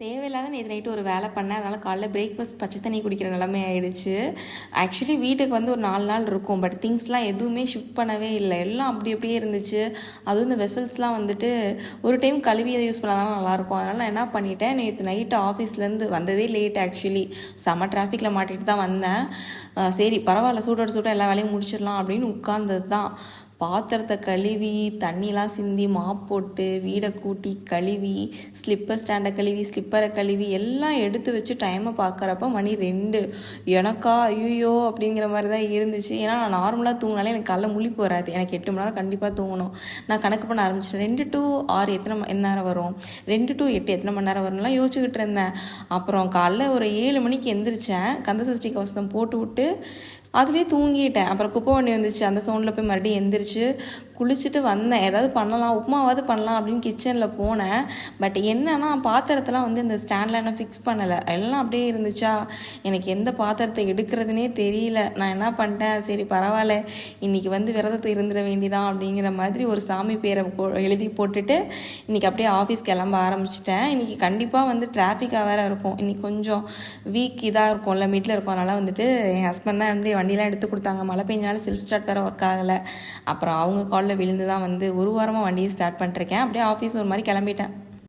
தேவையில்லாத நேற்று நைட்டு ஒரு வேலை பண்ணேன். அதனால் காலைல பிரேக்ஃபாஸ்ட் பச்சை தண்ணி குடிக்கிற நிலைமை ஆயிடுச்சு. ஆக்சுவலி வீட்டுக்கு வந்து ஒரு 4 நாள் இருக்கும். பட் திங்ஸ்லாம் எதுவுமே ஷிஃப்ட் பண்ணவே இல்லை. எல்லாம் அப்படி அப்படியே இருந்துச்சு. அதுவும் இந்த வெசல்ஸ்லாம் வந்துட்டு ஒரு டைம் கழுவி அதை யூஸ் பண்ணால் தான் நல்லாயிருக்கும். அதனால் நான் என்ன பண்ணிட்டேன், நேற்று நைட்டு ஆஃபீஸ்லேருந்து வந்ததே லேட். ஆக்சுவலி செம்ம டிராஃபிக்கில் மாட்டிட்டு தான் வந்தேன். சரி பரவாயில்ல, சூட்டோட எல்லா வேலையும் முடிச்சிடலாம் அப்படின்னு உட்கார்ந்தது தான். பாத்திரத்தை கழுவி தண்ணிலாம் சிந்தி மாப் போட்டு வீடை கூட்டி கழுவி ஸ்லிப்பர் ஸ்டாண்டை கழுவி ஸ்லிப்பரை கழுவி எல்லாம் எடுத்து வச்சு டைமை பார்க்குறப்ப மணி 2. எனக்கா ஐயோ அப்படிங்கிற மாதிரி தான் இருந்துச்சு. ஏன்னா நான் நார்மலாக தூங்கினாலே எனக்கு காலைல முழிப்பு வராது. எனக்கு 8 மணி நேரம் கண்டிப்பாக தூங்கணும். நான் கணக்கு பண்ண ஆரம்பிச்சிட்டேன். 2 to 6 எத்தனை மணி நேரம் வரும், 2 to 8 எத்தனை மணி நேரம் வரும்லாம் யோசிச்சுக்கிட்டு இருந்தேன். அப்புறம் காலைல ஒரு 7 மணிக்கு எந்திரிச்சேன். கந்தசஷ்டி கவசம் போட்டு விட்டு அதுலேயே தூங்கிட்டேன். அப்புறம் குப்பை வண்டி வந்துச்சு, அந்த சவுண்டில் போய் மறுபடியும் எந்திரிச்சு குளிச்சுட்டு வந்தேன். ஏதாவது பண்ணலாம், உப்புமாவாவது பண்ணலாம் அப்படின்னு கிச்சனில் போனேன். பட் என்னன்னா பாத்திரத்தெல்லாம் வந்து இந்த ஸ்டாண்டில் என்ன ஃபிக்ஸ் பண்ணலை, எல்லாம் அப்படியே இருந்துச்சா. எனக்கு எந்த பாத்திரத்தை எடுக்கிறதுனே தெரியல. நான் என்ன பண்ணிட்டேன், சரி பரவாயில்ல இன்றைக்கி வந்து விரதத்தை இருந்துட வேண்டிதான் அப்படிங்கிற மாதிரி ஒரு சாமி பேரை எழுதி போட்டுட்டு இன்றைக்கி அப்படியே ஆஃபீஸ் கிளம்ப ஆரம்பிச்சிட்டேன். இன்றைக்கி கண்டிப்பாக வந்து டிராஃபிக்காக வேறு இருக்கும். இன்றைக்கி கொஞ்சம் வீக் இதாக இருக்கும்ல, மீட்டில் இருக்கும். அதனால் வந்துட்டு என் ஹஸ்பண்ட் தான் வந்து வண்டியெலாம் எடுத்து கொடுத்தாங்க. மழை பெஞ்சாலும் செல்ஃப் ஸ்டார்ட் வேறு ஒர்க் ஆகலை. அப்புறம் அவங்க காலில் விழுந்து தான் வந்து ஒரு வாரமாக வண்டியை ஸ்டார்ட் பண்ணிட்டுருக்கேன். அப்படியே ஆஃபீஸ் ஒரு மாதிரி கிளம்பிட்டேன்.